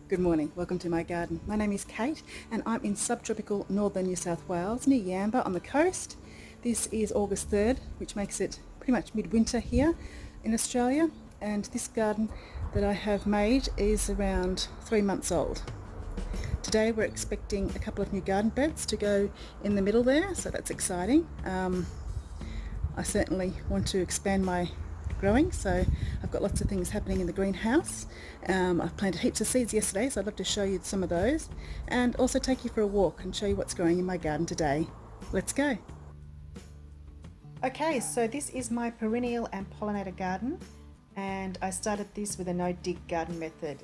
Good morning, welcome to my garden. My name is Kate and I'm in subtropical northern New South Wales near Yamba on the coast. This is August 3rd, which makes it pretty much midwinter here in Australia, and this garden that I have made is around 3 months old. Today we're expecting a couple of new garden beds to go in the middle there, so that's exciting. I certainly want to expand my growing, so I've got lots of things happening in the greenhouse. I've planted heaps of seeds yesterday, so I'd love to show you some of those and also take you for a walk and show you what's growing in my garden today. Let's go. Okay, so this is my perennial and pollinator garden, and I started this with a no-dig garden method.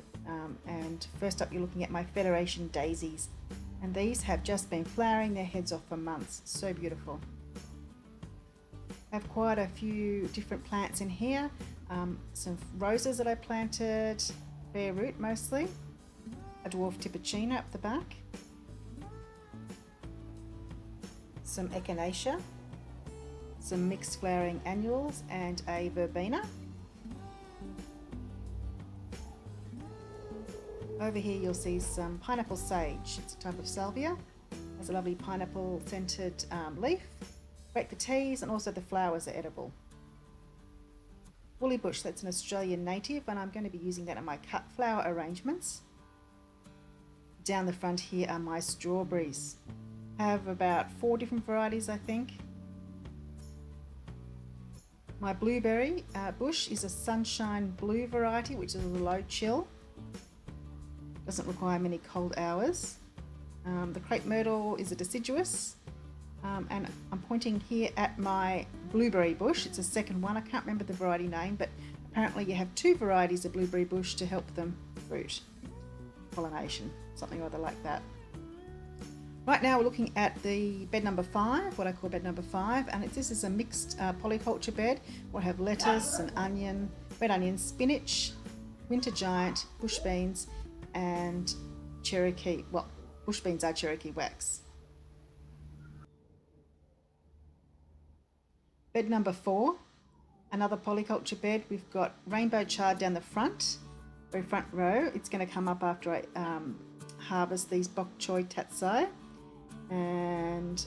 And first up you're looking at my Federation daisies, and these have just been flowering their heads off for months. So beautiful. I have quite a few different plants in here. Some roses that I planted, bare root mostly, a dwarf tipicina up the back, some echinacea, some mixed flowering annuals and a verbena. Over here you'll see some pineapple sage. It's a type of salvia. It has a lovely pineapple scented leaf. Great for teas, and also the flowers are edible. Woolly bush, that's an Australian native, and I'm going to be using that in my cut flower arrangements. Down the front here are my strawberries. I have about 4 different varieties, I think. My blueberry bush is a sunshine blue variety, which is a low chill. Doesn't require many cold hours. The crepe myrtle is a deciduous. And I'm pointing here at my blueberry bush. It's a second one. I can't remember the variety name, but apparently you have 2 varieties of blueberry bush to help them fruit, pollination, something or other like that. Right now we're looking at the bed number 5, what I call bed number 5, and this is a mixed polyculture bed. We'll have lettuce and onion, red onion, spinach, winter giant, bush beans, and cherokee. Well, bush beans are cherokee wax. Bed number 4, another polyculture bed. We've got rainbow chard down the front, very front row. It's going to come up after I harvest these bok choy Tatsoi. And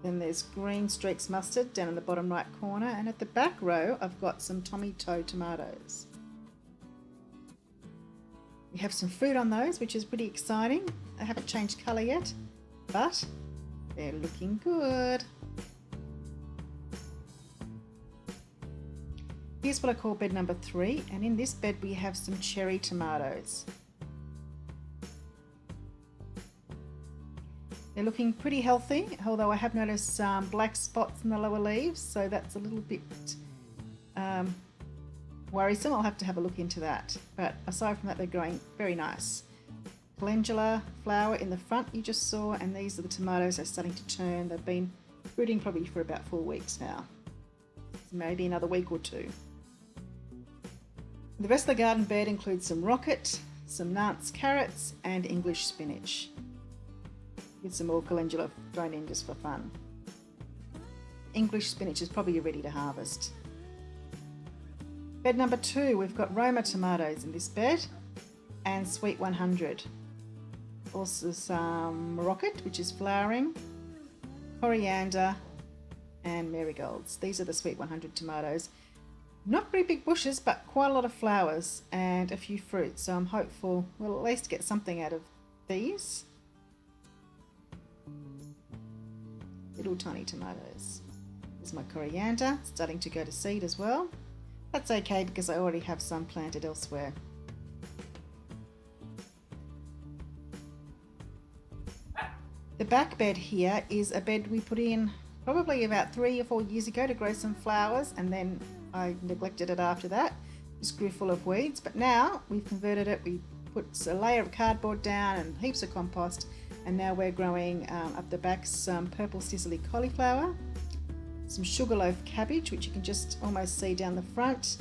then there's green streaks mustard down in the bottom right corner. And at the back row, I've got some tomato tomatoes. We have some fruit on those, which is pretty exciting. They haven't changed colour yet, but they're looking good. Here's what I call bed number 3, and in this bed we have some cherry tomatoes. They're looking pretty healthy, although I have noticed some black spots in the lower leaves, so that's a little bit worrisome. I'll have to have a look into that. But aside from that, they're growing very nice. Calendula flower in the front you just saw, and these are the tomatoes. They're starting to turn. They've been fruiting probably for about 4 weeks now, so maybe another week or 2. The rest of the garden bed includes some rocket, some Nantes carrots, and English spinach, with some more calendula thrown in just for fun. English spinach is probably ready to harvest. Bed number 2, we've got Roma tomatoes in this bed, and Sweet 100. Also some rocket, which is flowering, Coriander, and Marigolds. These are the Sweet 100 tomatoes. Not very big bushes, but quite a lot of flowers and a few fruits, so I'm hopeful we'll at least get something out of these. Little tiny tomatoes. There's my coriander, starting to go to seed as well. That's okay because I already have some planted elsewhere. The back bed here is a bed we put in probably about 3 or 4 years ago to grow some flowers, and then I neglected it after that. It just grew full of weeds, but now we've converted it. We put a layer of cardboard down and heaps of compost, and now we're growing up the back some purple sizzly cauliflower, some sugarloaf cabbage, which you can just almost see down the front.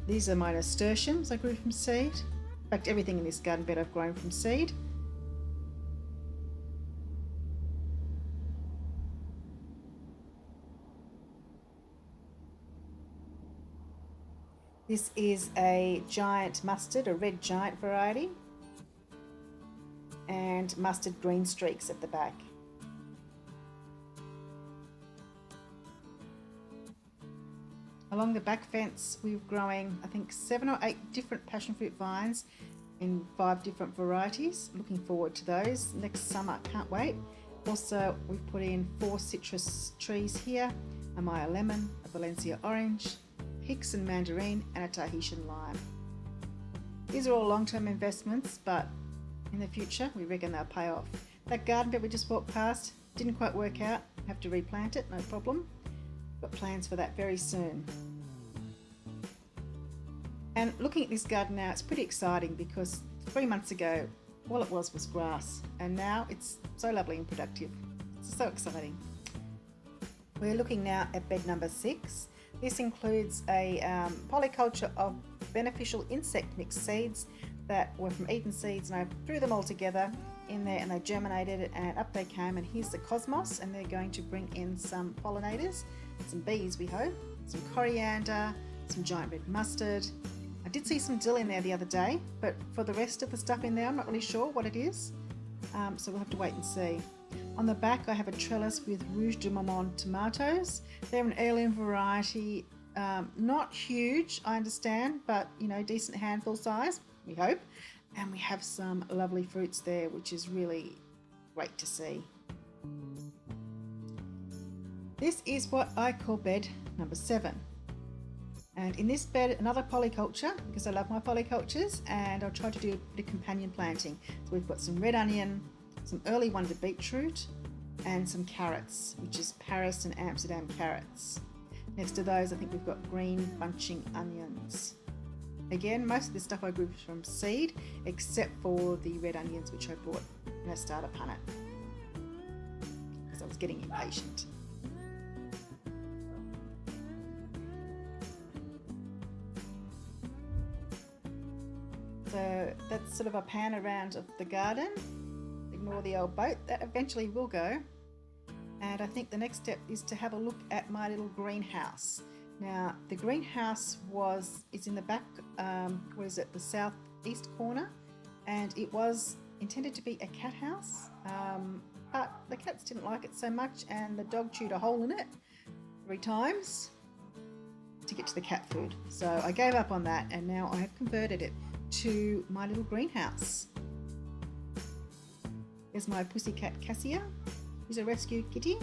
These are my nasturtiums I grew from seed. In fact, everything in this garden bed I've grown from seed. This is a giant mustard, a red giant variety. and mustard green streaks at the back. Along the back fence, we're growing, I think, 7 or 8 different passion fruit vines in 5 different varieties. Looking forward to those next summer, can't wait. Also, we've put in 4 citrus trees here, a Meyer lemon, a Valencia orange, Hickson Mandarin and a Tahitian lime. These are all long-term investments, but in the future we reckon they'll pay off. That garden bed we just walked past didn't quite work out, have to replant it, no problem. Got plans for that very soon. And looking at this garden now, it's pretty exciting because 3 months ago all it was grass, and now it's so lovely and productive. It's so exciting. We're looking now at bed number 6. This includes a polyculture of beneficial insect mixed seeds that were from Eden seeds, and I threw them all together in there and they germinated and up they came, and here's the cosmos, and they're going to bring in some pollinators, some bees we hope, some coriander, some giant red mustard. I did see some dill in there the other day, but for the rest of the stuff in there I'm not really sure what it is, so we'll have to wait and see. On the back I have a trellis with Rouge de Momon tomatoes. They're an heirloom variety, not huge I understand, but you know, decent handful size we hope, and we have some lovely fruits there, which is really great to see. This is what I call bed number 7, and in this bed another polyculture because I love my polycultures, and I'll try to do a bit of companion planting. So we've got some red onion, some early wonder beetroot and some carrots, which is Paris and Amsterdam carrots. Next to those I think we've got green bunching onions. Again, most of this stuff I grew from seed except for the red onions, which I bought in a starter punnet because I was getting impatient. So that's sort of a pan around of the garden. Ignore the old boat, that eventually will go. And I think the next step is to have a look at my little greenhouse. Now the greenhouse is in the back, the southeast corner, and it was intended to be a cat house, but the cats didn't like it so much and the dog chewed a hole in it 3 times to get to the cat food. So I gave up on that, and now I have converted it to my little greenhouse. There's my pussycat Cassia. He's a rescue kitty.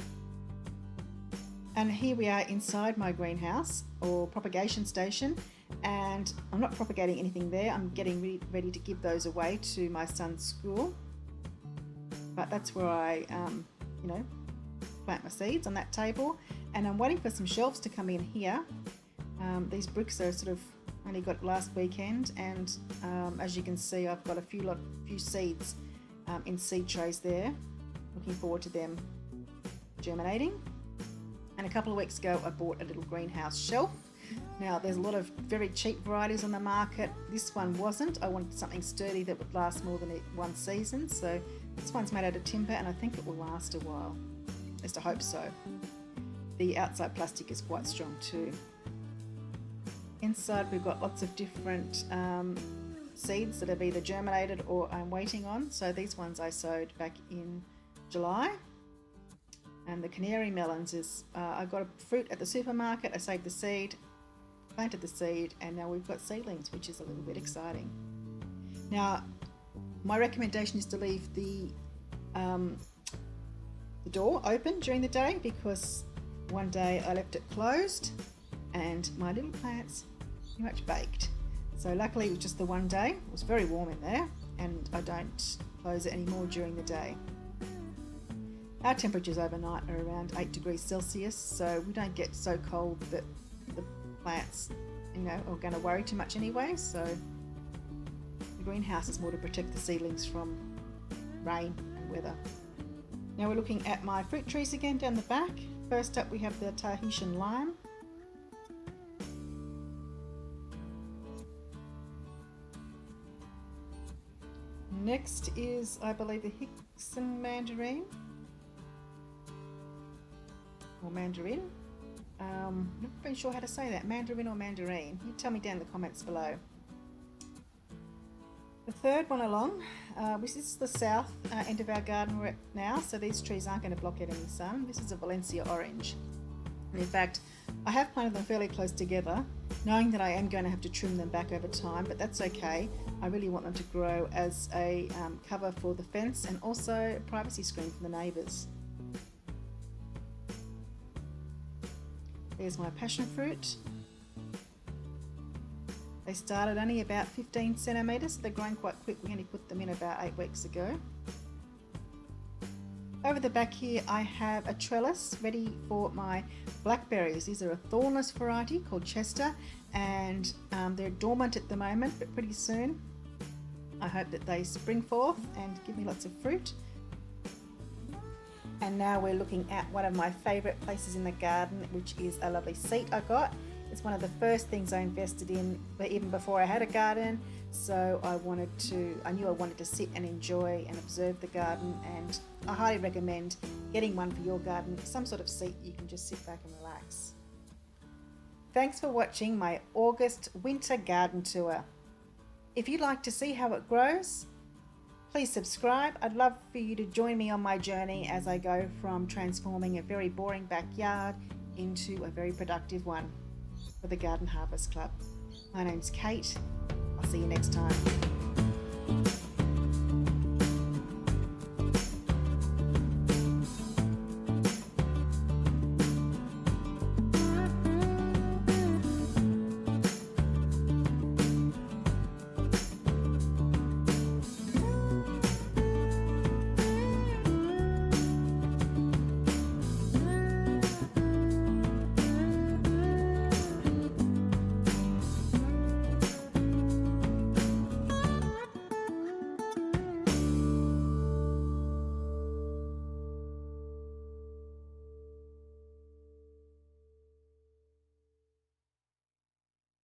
And here we are inside my greenhouse or propagation station, and I'm not propagating anything there. I'm getting ready to give those away to my son's school. But that's where I, plant my seeds on that table, and I'm waiting for some shelves to come in here. These bricks are sort of only got last weekend, and as you can see, I've got a few seeds in seed trays there. Looking forward to them germinating. And a couple of weeks ago I bought a little greenhouse shelf. Now there's a lot of very cheap varieties on the market. This one wasn't. I wanted something sturdy that would last more than 1 season, so this one's made out of timber and I think it will last a while. At least I hope so. The outside plastic is quite strong too. Inside we've got lots of different seeds that have either germinated or I'm waiting on. So these ones I sowed back in July. And the canary melons is, I got a fruit at the supermarket, I saved the seed, planted the seed, and now we've got seedlings, which is a little bit exciting. Now, my recommendation is to leave the door open during the day, because one day I left it closed and my little plants pretty much baked. So luckily it was just the one day. It was very warm in there, and I don't close it anymore during the day. Our temperatures overnight are around 8 degrees Celsius, so we don't get so cold that the plants, are going to worry too much anyway. So the greenhouse is more to protect the seedlings from rain and weather. Now we're looking at my fruit trees again down the back. First up we have the Tahitian lime. Next is, I believe, the Hickson Mandarin. Or Mandarin. I'm not very sure how to say that, Mandarin or Mandarin. You tell me down in the comments below. The third one along, this is the south end of our garden we're at now, so these trees aren't going to block out any sun. This is a Valencia Orange. And in fact, I have planted them fairly close together, knowing that I am going to have to trim them back over time, but that's okay. I really want them to grow as a cover for the fence and also a privacy screen from the neighbours. There's my passion fruit. They started only about 15 centimetres, so they're growing quite quick. We only put them in about 8 weeks ago. Over the back here I have a trellis ready for my blackberries. These are a thornless variety called Chester, and they're dormant at the moment, but pretty soon I hope that they spring forth and give me lots of fruit. And now we're looking at one of my favourite places in the garden, which is a lovely seat I got. It's one of the first things I invested in even before I had a garden, so I knew I wanted to sit and enjoy and observe the garden, and I highly recommend getting one for your garden, some sort of seat you can just sit back and relax. Thanks for watching my August winter garden tour. If you'd like to see how it grows, please subscribe. I'd love for you to join me on my journey as I go from transforming a very boring backyard into a very productive one for the Garden Harvest Club. My name's Kate. I'll see you next time.